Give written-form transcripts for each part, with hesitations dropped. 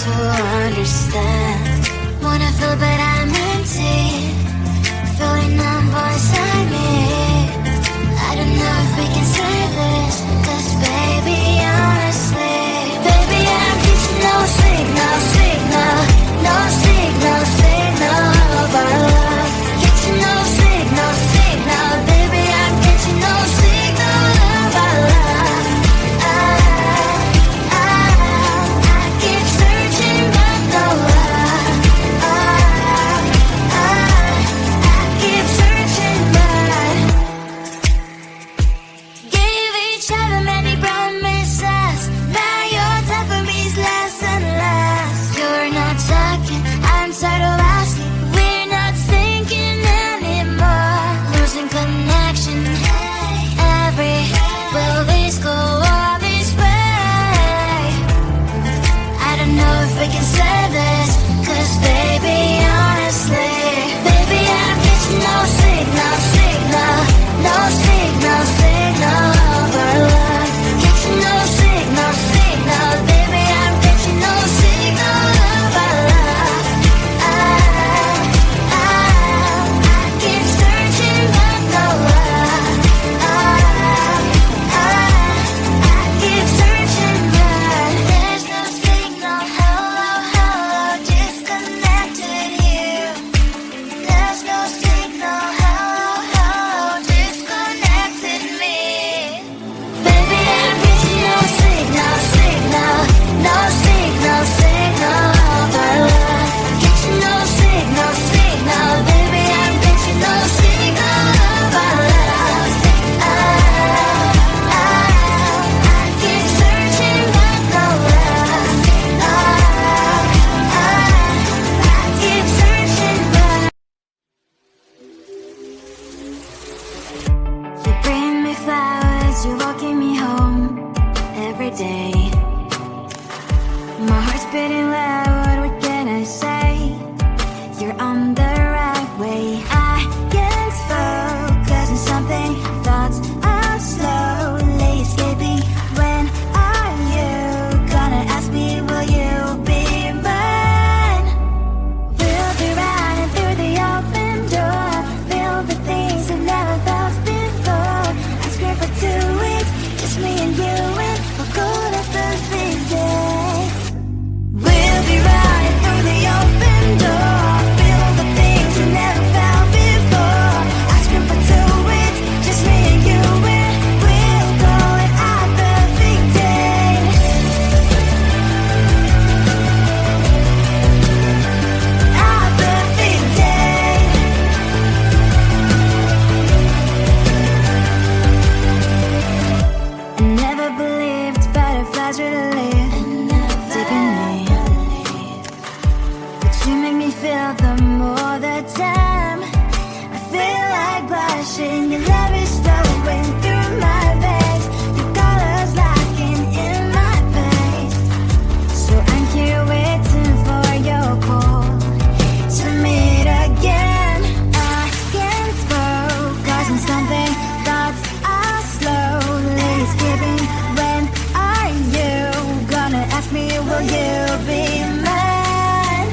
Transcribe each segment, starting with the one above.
to understand. Wanna feel but I'm empty, feeling numb inside me. I don't know if we can save this, 'cause baby, honestly, baby, I'm getting no signal, no signal of our love. Getting no signal, baby, I'm getting no signal of our love. I keep searching but no love. I keep searching but gave each other many promises. Now your time for me is less and less. You're not talking, I'm tired of asking. We're not thinking anymore. Losing connection. Will this go all this way? I don't know if we can save this, 'cause baby, honestly, baby, I'm getting no signal, no signal of our love. Getting no signal, baby, I'm getting no signal of our love. I keep searching but no love. I keep searching but there's no signal. Hello, disconnected here. There's no signal. Hello, disconnected me. Baby, I'm getting no signal, no signal of our love. Getting no signal, baby, I'm getting no signal of our love. I keep searching but no love. I keep searching but you bring me flowers, you're walking me home every day. My heart's beating loud, what can I say? You're on the right way. I can't focus on something, thoughts are slowly escaping. When are you gonna ask me, will you be mine? We'll be running through the open door, filled with things I've never felt before. I scream for 2 weeks, just me and you, and we'll call it the big day. We'll be running through the open door, filled with things we never felt before. I scream for 2 weeks, just me and you, and we'll call it our perfect day. Our perfect day. I never believed butterflies really live deep in me, but you make me feel the more the time. I feel like blushing, your love is flowing through my veins, your colors locking in my face. So I'm here waiting for your call to meet again. I can't focus on something, thoughts are slowly escaping. When are you gonna ask me, will you be mine?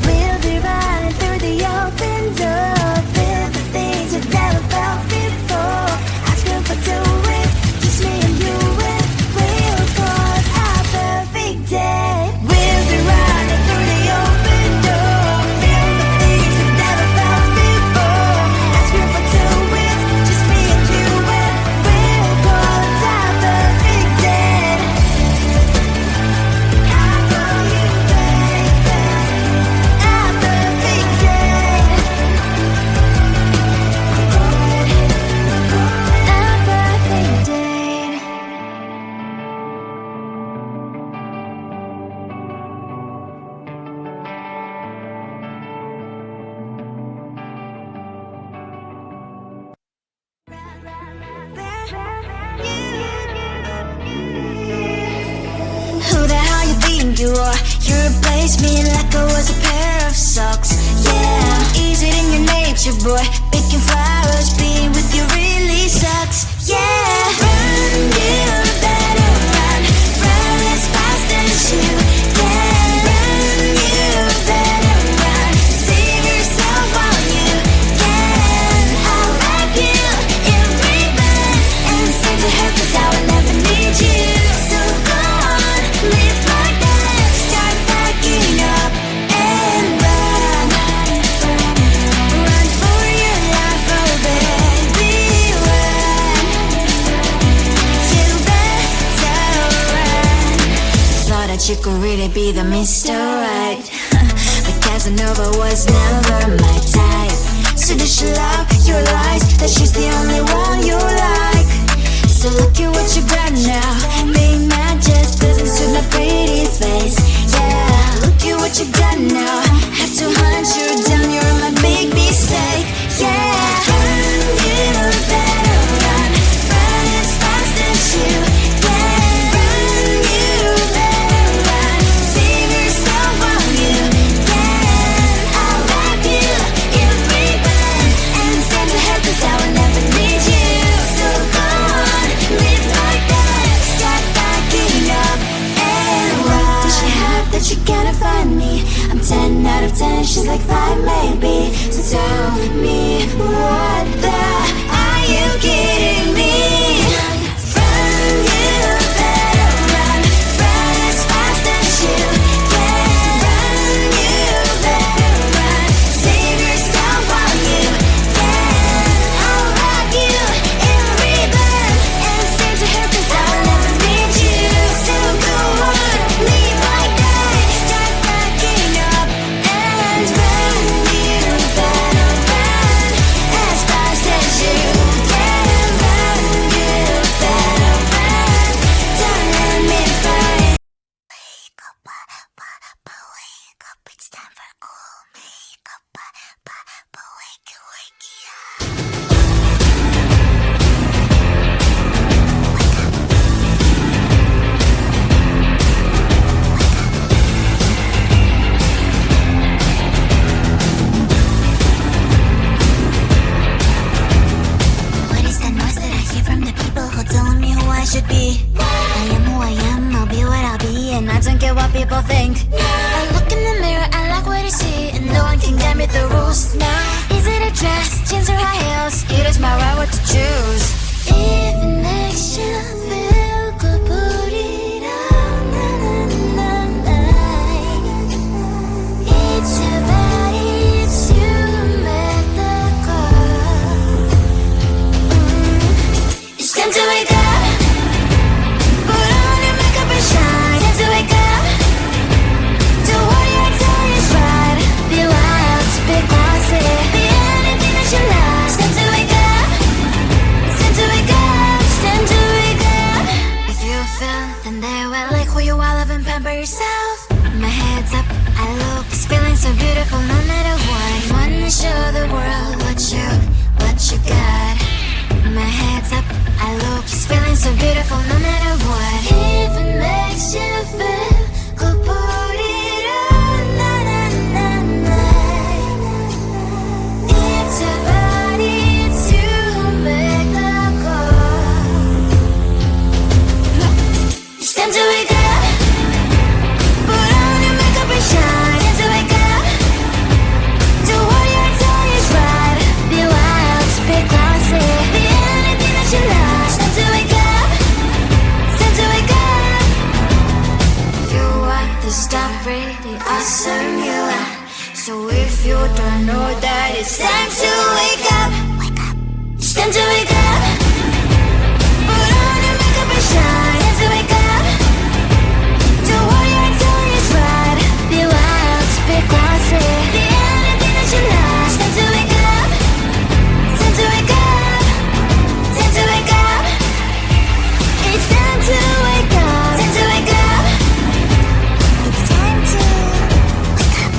We'll be running through the open door, filled with things you've never felt before. I scream for 2 weeks, just me and you, and we'll call it our perfect day. We'll be running through the open door, filled with things you've never felt before. I scream for 2 weeks, just me and you, and we'll call it our perfect day. I call you baby, our perfect day. Our perfect day. Who the hell you think you are? You replaced me like I was a pair of socks. Yeah, is it in your nature, boy? Picking flowers, being with you really sucks. Yeah, run, you better run, run as fast as you can. could really be the Mr. Right. But Casanova was never my type. So does she love your lies, that she's the only one you like? So look at what you got now. Being mad just doesn't suit my pretty face. Yeah, look at what you got now. Have to hunt you down, you're my big mistake. Yeah, run, you better run. Run as fast as you can. Run, you better run. Save yourself while you can. I'll wrap you in a ribbon and send to her, 'cause I will never need you. So go on, live like that. Start backing up and run. Does she have that you gotta find me? I'm 10 out of 10, she's like 5 maybe. So tell me, what the are you kidding me? Run, you better run. Run as fast as you can. Run, you better run. Save yourself while you can. I'll wrap you in a ribbon and send to her, 'cause I will never need you. So go on, leave like that. Start backing up and run. You better run as fast as you can. Run, you better run. Don't let me fight. Wake up, wake up, it's time for cool makeup, wake up. What is that noise that I hear from the people who telling me who I should be? I am who I am, I'll be what I'll be, and I don't care what people think. I look in the mirror, I like what I see, and no one can get me the rules. Now, is it a dress, jeans or high heels? It is my right what to choose. If it makes you feel good, put it on. It's your body, it's you who make the call. It's time to wake up. Put on your makeup and shine. Time to wake up. Do what you're doing is right. Be wild, be classy. Be anything that you like. It's time to wake up. It's time to wake up. It's time to wake up. If you feel, then they will like who you are. Love and pamper yourself. My head's up, I look, it's feeling so beautiful no matter what. Wanna show the world what you got. My head's up, I look, it's feeling so beautiful no matter what. If it makes you feel good, put it on. It's your body, it's you who make the call. It's time to wake up. Put on your makeup and shine. Time to wake up. Do what you're doing is right. Be wild, be classy. Be anything that you like. Time to wake up. Time to wake up. You are the star, pretty awesome you are. So if you don't know that, it's time to wake up. Wake up. It's time to wake up. Put on your makeup and shine. Time to wake up. Do what you're doing is right. Be wild, be classy. Be anything that you like. Time to wake up. Time to wake up. Time to wake up. It's time to wake up. Time to wake up. It's time to wake up.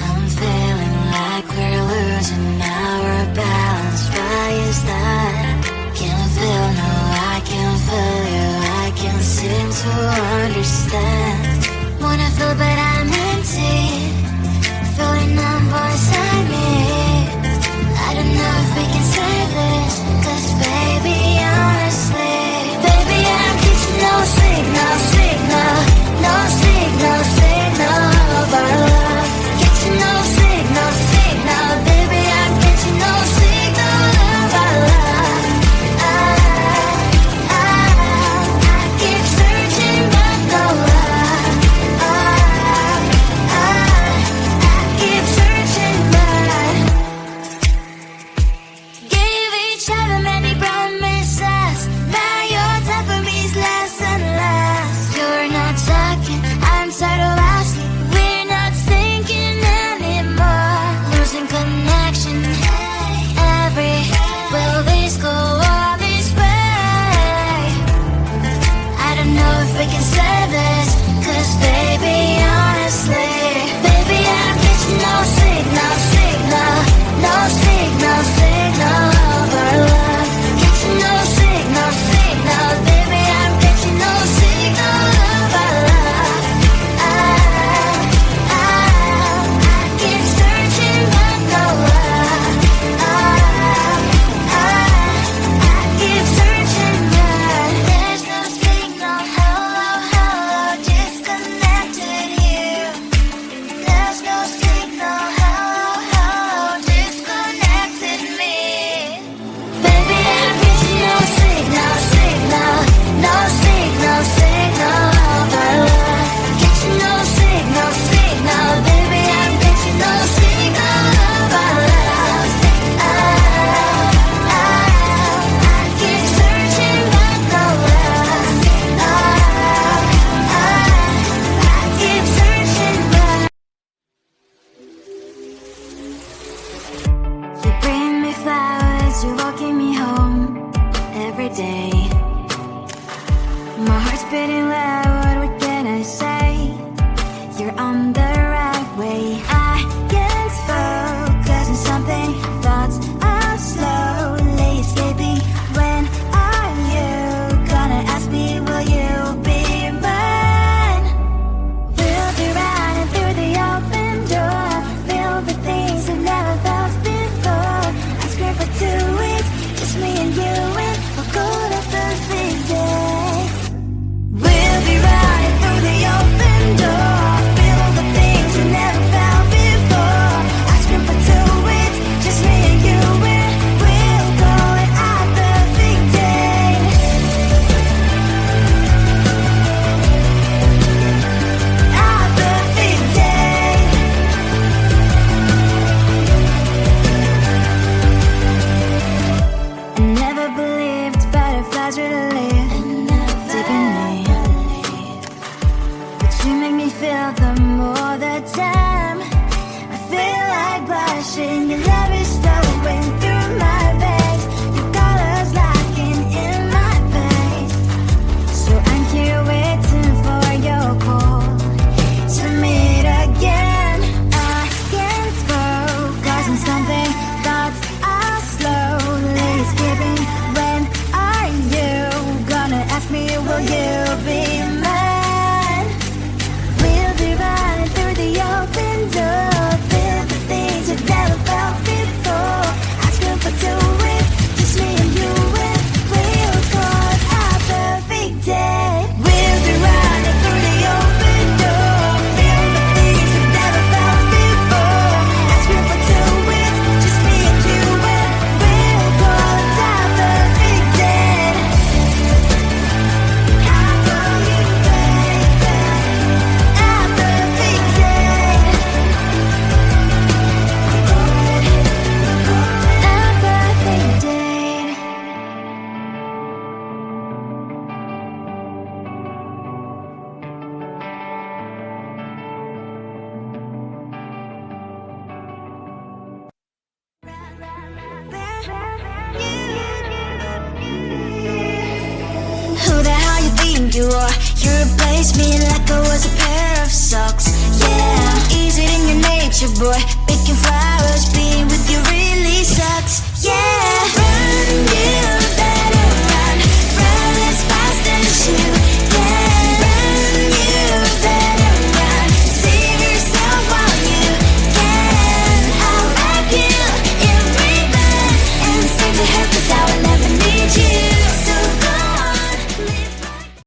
I'm feeling like we're losing our balance. Why is that? Can't feel no You bring me flowers, you're walking me home every day. My heart's beating loud, what can I say? You're on the right way. I can't focus on something, thoughts are slowly escaping. When are you gonna ask me, will you be mine? We'll be running through the open door, filled with things we've never felt before. I scream for 2 weeks, just me and you, and we'll go to perfect day. We'll be running through the open door, filled with things we never felt before. I scream for 2 weeks, just me and you, and we'll call it our perfect day. Our perfect day. I never believed butterflies would live taking me, but you make me feel the more the time. I feel like blushing, your love is flowing through my veins, your colors locking in my face. So I'm here waiting for your call to meet again. I can't focus on something, thoughts are slowly escaping. When are you gonna ask me, will you be mine? We'll be running through the open door, filled with things we've never felt before. Asking for 2 weeks, just me and you, and we'll call it our perfect day. We'll be running through the open door, filled with things we've never felt before. Asking for 2 weeks, just me and you, and we'll call it our perfect day. How will you make that our perfect day? Our perfect day. Who the hell you think you are? You replaced me like I was a pair of socks. Yeah, is it in your nature, boy? Picking flowers, being with you really sucks. Yeah,